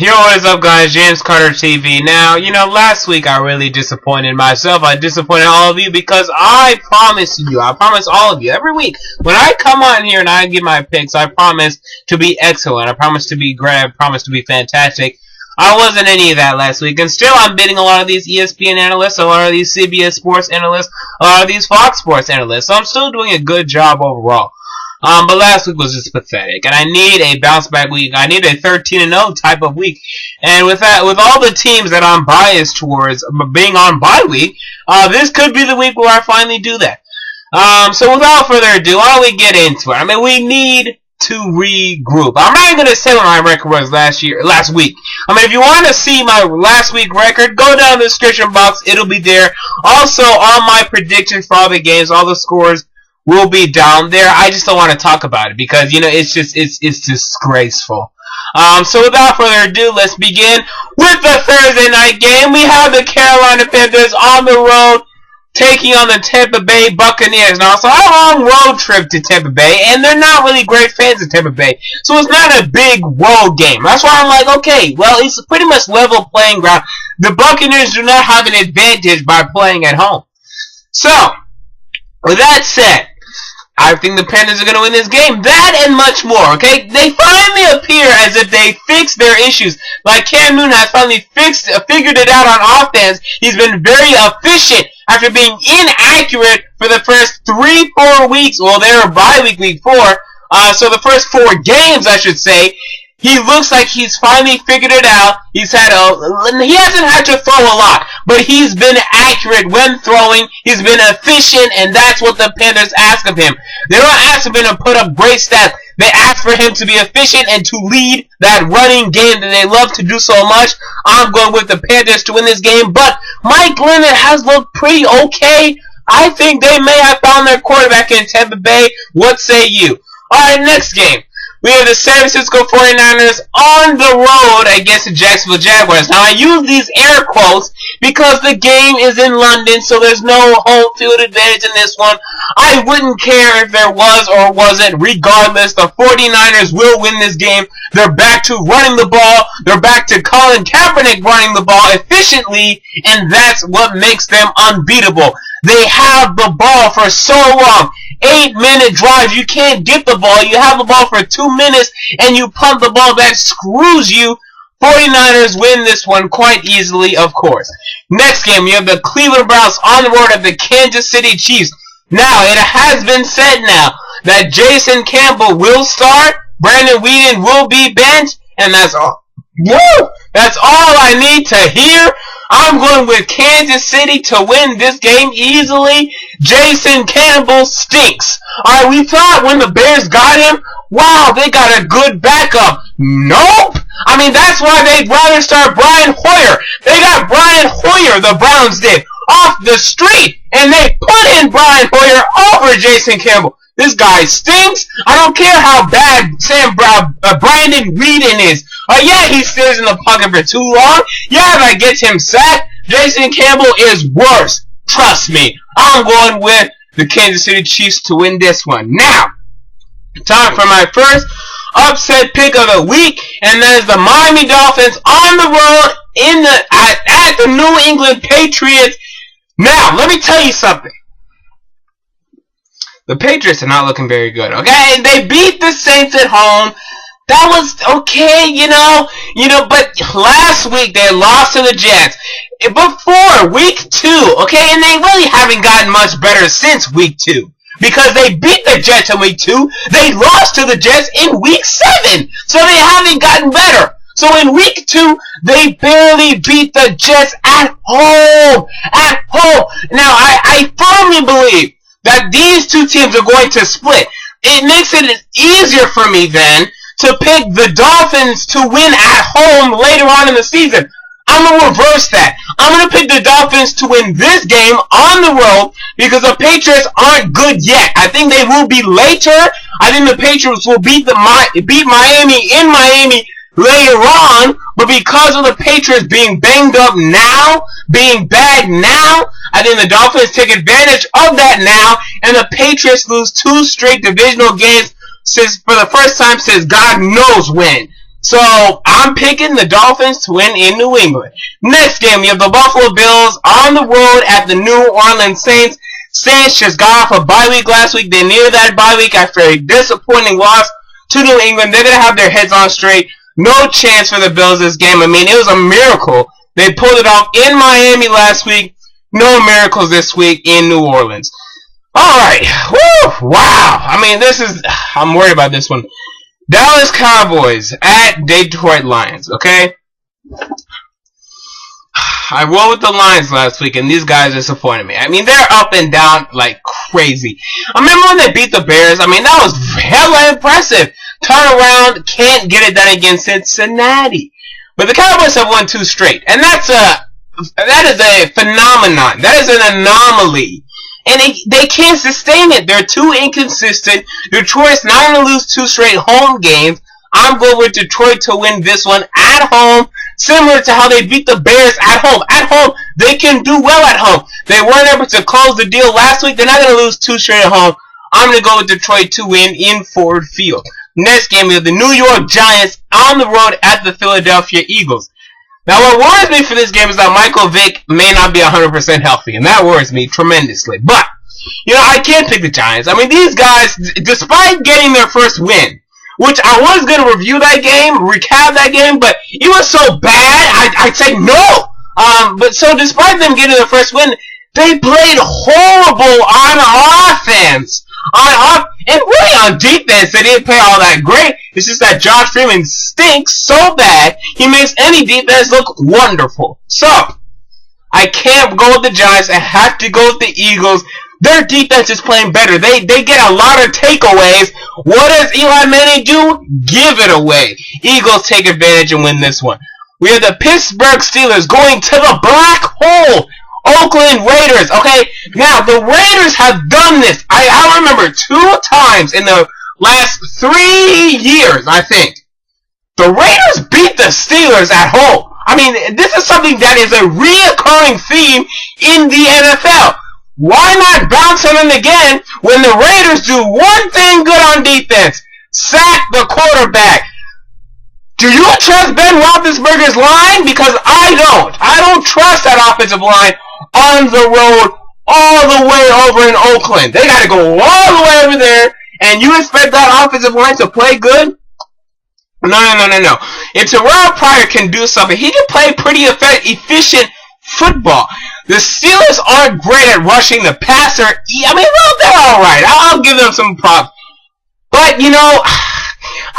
Yo, what is up, guys? James Carter TV. Now, last week I really disappointed myself. I disappointed all of you because I promise all of you, every week, when I come on here and I give my picks, I promise to be excellent. I promise to be great. I promise to be fantastic. I wasn't any of that last week, and still I'm beating a lot of these ESPN analysts, a lot of these CBS Sports analysts, a lot of these Fox Sports analysts, so I'm still doing a good job overall. But last week was just pathetic, and I need a bounce back week. I need a 13-0 type of week, and with all the teams that I'm biased towards being on bye week, this could be the week where I finally do that. So without further ado, why don't we get into it? I mean, we need to regroup. I'm not even going to say what my record was last week. I mean, if you want to see my last week record, go down in the description box. It'll be there. Also, all my predictions for all the games, all the scores will be down there. I just don't want to talk about it because, it's disgraceful. So without further ado, let's begin with the Thursday night game. We have the Carolina Panthers on the road taking on the Tampa Bay Buccaneers. Now, so I had a long road trip to Tampa Bay, and they're not really great fans of Tampa Bay, so it's not a big road game. That's why I'm like, okay, well, it's pretty much level playing ground. The Buccaneers do not have an advantage by playing at home. So, with that said, I think the Panthers are going to win this game. That and much more, okay? They finally appear as if they fixed their issues. Like Cam Newton has finally figured it out on offense. He's been very efficient after being inaccurate for the first 3-4 weeks. Well, they were bye week 4. So the first 4 games, I should say. He looks like he's finally figured it out. He hasn't had to throw a lot, but he's been accurate when throwing. He's been efficient, and that's what the Panthers ask of him. They don't ask him to put up great stats. They ask for him to be efficient and to lead that running game that they love to do so much. I'm going with the Panthers to win this game, but Mike Glennon has looked pretty okay. I think they may have found their quarterback in Tampa Bay. What say you? Alright, next game. We have the San Francisco 49ers on the road against the Jacksonville Jaguars. Now, I use these air quotes because the game is in London, so there's no home field advantage in this one. I wouldn't care if there was or wasn't. Regardless, the 49ers will win this game. They're back to running the ball. They're back to Colin Kaepernick running the ball efficiently, and that's what makes them unbeatable. They have the ball for so long. 8-minute drives, you can't get the ball. You have the ball for 2 minutes, and you pump the ball. That screws you. 49ers win this one quite easily, of course. Next game, you have the Cleveland Browns on the road at the Kansas City Chiefs. Now, it has been said now that Jason Campbell will start, Brandon Weeden will be benched, and that's all. Woo! That's all I need to hear. I'm going with Kansas City to win this game easily. Jason Campbell stinks. Alright, we thought when the Bears got him, wow, they got a good backup. Nope. I mean, that's why they'd rather start Brian Hoyer. They got Brian Hoyer, the Browns did, off the street, and they put in Brian Hoyer over Jason Campbell. This guy stinks. I don't care how bad Brandon Weeden is. Yeah, he stays in the pocket for too long. Yeah, that gets him sacked. Jason Campbell is worse. Trust me. I'm going with the Kansas City Chiefs to win this one. Now, time for my first upset pick of the week, and that is the Miami Dolphins on the road at the New England Patriots. Now, let me tell you something. The Patriots are not looking very good, okay? They beat the Saints at home. That was okay, but last week they lost to the Jets. Before week 2, okay, and they really haven't gotten much better since week 2. Because they beat the Jets in week 2, they lost to the Jets in week 7. So they haven't gotten better. So in week 2, they barely beat the Jets at home. At home. Now, I firmly believe that these two teams are going to split. It makes it easier for me then to pick the Dolphins to win at home later on in the season. I'm going to reverse that. I'm going to pick the Dolphins to win this game on the road because the Patriots aren't good yet. I think they will be later. I think the Patriots will beat Miami in Miami later on, but because of the Patriots being banged up now, being bad now, I think the Dolphins take advantage of that now, and the Patriots lose 2 straight divisional games for the first time since God knows when. So I'm picking the Dolphins to win in New England. Next game, we have the Buffalo Bills on the road at the New Orleans Saints. Saints just got off a bye week last week. They needed that bye week after a disappointing loss to New England. They're going to have their heads on straight. No chance for the Bills this game. I mean, it was a miracle. They pulled it off in Miami last week. No miracles this week in New Orleans. Alright. Woo! Wow. I mean, I'm worried about this one. Dallas Cowboys at Detroit Lions. Okay? I rolled with the Lions last week, and these guys disappointed me. I mean, they're up and down like crazy. I remember when they beat the Bears. I mean, that was hella impressive. Turn around, can't get it done against Cincinnati. But the Cowboys have won 2 straight, and that is a phenomenon. That is an anomaly. And they can't sustain it. They're too inconsistent. Detroit's not going to lose 2 straight home games. I'm going with Detroit to win this one at home, similar to how they beat the Bears at home. At home, they can do well at home. They weren't able to close the deal last week. They're not going to lose 2 straight at home. I'm going to go with Detroit to win in Ford Field. Next game, we have the New York Giants on the road at the Philadelphia Eagles. Now, what worries me for this game is that Michael Vick may not be 100% healthy, and that worries me tremendously. But, I can't pick the Giants. I mean, these guys, despite getting their first win, which I was going to review that game, recap that game, but it was so bad, I'd say no. But so despite them getting their first win, they played horrible on offense. And really on defense, they didn't play all that great. It's just that Josh Freeman stinks so bad, he makes any defense look wonderful. So, I can't go with the Giants. I have to go with the Eagles. Their defense is playing better. They get a lot of takeaways. What does Eli Manning do? Give it away. Eagles take advantage and win this one. We have the Pittsburgh Steelers going to the black hole. Oakland Raiders. Okay, now the Raiders have done this. I remember 2 times in the last 3 years, I think. The Raiders beat the Steelers at home. I mean, this is something that is a reoccurring theme in the NFL. Why not bounce on them again when the Raiders do one thing good on defense? Sack the quarterback. Do you trust Ben Roethlisberger's line? Because I don't. I don't trust that offensive line on the road all the way over in Oakland. They got to go all the way over there, and you expect that offensive line to play good? No. If Terrell Pryor can do something, he can play pretty efficient football. The Steelers aren't great at rushing the passer. I mean, well, they're alright. I'll give them some props. But,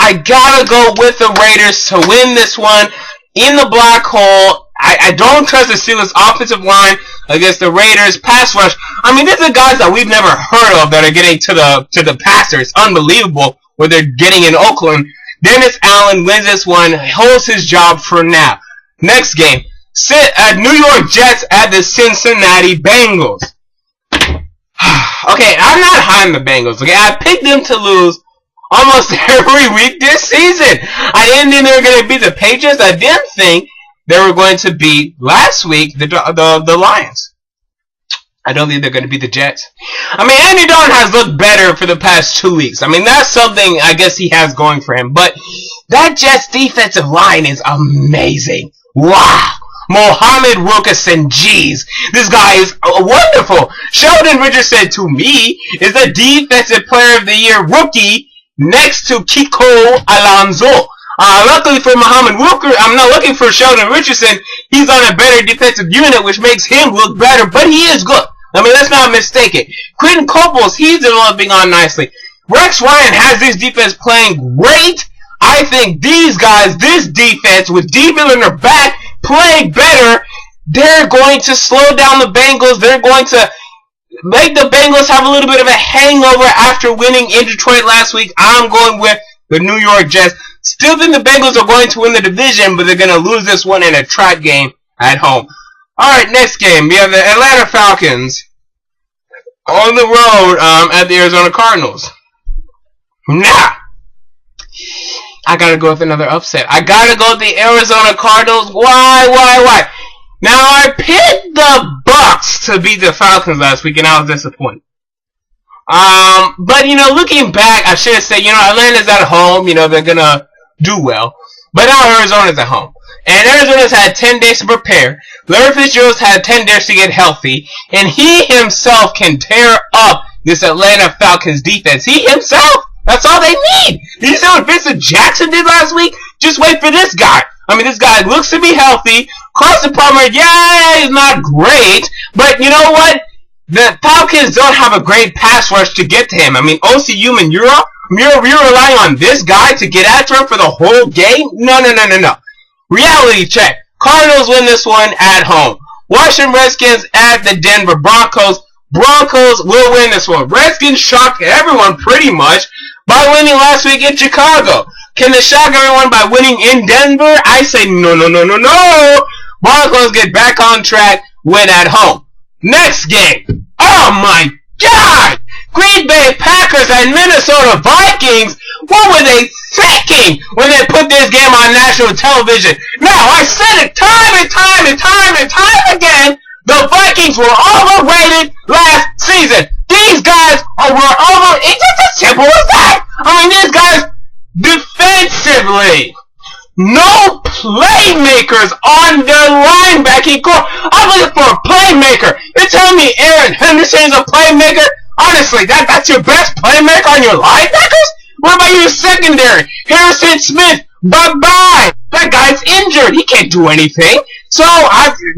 I gotta go with the Raiders to win this one in the black hole. I don't trust the Steelers' offensive line against the Raiders' pass rush. I mean, these are guys that we've never heard of that are getting to the passer. It's unbelievable what they're getting in Oakland. Dennis Allen wins this one, holds his job for now. Next game, New York Jets at the Cincinnati Bengals. Okay, I'm not high on the Bengals. Okay, I picked them to lose almost every week this season. I didn't think they were going to beat the Patriots. I didn't think they were going to beat last week the Lions. I don't think they're going to beat the Jets. I mean, Andy Dalton has looked better for the past 2 weeks. I mean, that's something I guess he has going for him. But that Jets defensive line is amazing. Wow. Mohamed Wilkerson, jeez. This guy is wonderful. Sheldon Richardson, to me, is the Defensive Player of the Year rookie next to Kiko Alonso. Luckily for Mohamed Wilkerson, I'm not looking for Sheldon Richardson. He's on a better defensive unit, which makes him look better, but he is good. I mean, let's not mistake it. Quentin Coples, he's developing on nicely. Rex Ryan has this defense playing great. I think these guys, this defense, with Devil in their back, playing better, they're going to slow down the Bengals. They're going to make the Bengals have a little bit of a hangover after winning in Detroit last week. I'm going with the New York Jets. Still think the Bengals are going to win the division, but they're going to lose this one in a trap game at home. Alright, next game. We have the Atlanta Falcons on the road at the Arizona Cardinals. Nah. I gotta go with another upset. I gotta go with the Arizona Cardinals. Why? Now, I picked the Bucks to beat the Falcons last week, and I was disappointed. But, looking back, I should have said, Atlanta's at home. They're gonna do well. But now Arizona's at home. And Arizona's had 10 days to prepare. Larry Fitzgerald's had 10 days to get healthy. And he himself can tear up this Atlanta Falcons defense. He himself! That's all they need! Did you see what Vincent Jackson did last week? Just wait for this guy. I mean, this guy looks to be healthy. Carson Palmer, yeah, he's not great. But you know what? The Falcons don't have a great pass rush to get to him. I mean, O.C. Human, you're relying on this guy to get after him for the whole game? No. Reality check. Cardinals win this one at home. Washington Redskins at the Denver Broncos. Broncos will win this one. Redskins shocked everyone pretty much by winning last week in Chicago. Can they shock everyone by winning in Denver? I say no. Broncos get back on track, win at home. Next game. Oh my God! Green Bay Packers and Minnesota Vikings. What were they thinking when they put this game on national television? Now, I said it time and time again. The Vikings were overrated last season. These guys were over. It's just as simple as that. I mean, these guys defensively. No playmakers on their linebacking core. I'm looking for a playmaker. You're telling me Aaron Henderson is a playmaker? Honestly, that's your best playmaker on your linebackers? What about your secondary? Harrison Smith, bye-bye. That guy's injured. He can't do anything. So,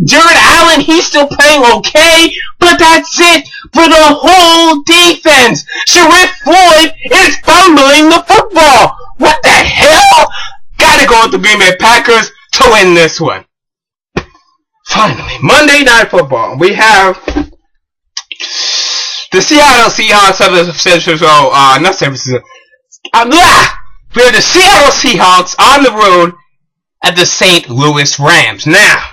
Jared Allen, he's still playing okay, but that's it for the whole defense. Sharif Floyd is fumbling the football. What the hell? Gotta go with the Green Bay Packers to win this one. Finally, Monday Night Football. We have the Seattle Seahawks of the San Francisco, not San Francisco. We have the Seattle Seahawks on the road at the St. Louis Rams. Now,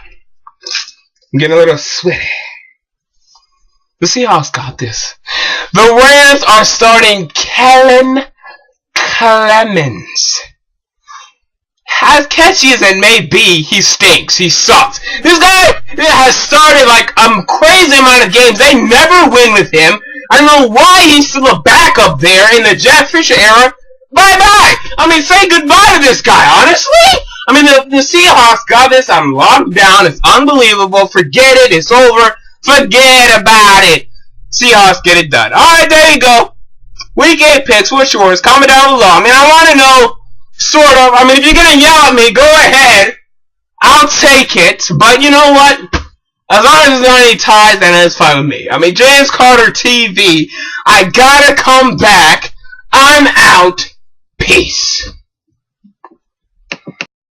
I'm getting a little sweaty. The Seahawks got this. The Rams are starting Kellen Clemens. As catchy as it may be, he stinks. He sucks. This guy has started like a crazy amount of games. They never win with him. I don't know why he's still a backup there in the Jack Fisher era. Bye-bye. I mean, say goodbye to this guy, honestly. I mean, the Seahawks got this. I'm locked down. It's unbelievable. Forget it. It's over. Forget about it. Seahawks get it done. Alright, there you go. Week 8 picks. What's yours? Comment down below. I mean, I want to know, sort of. I mean, if you're going to yell at me, go ahead. I'll take it. But you know what? As long as there's not any ties, then it's fine with me. I mean, James Carter TV. I gotta come back. I'm out. Peace.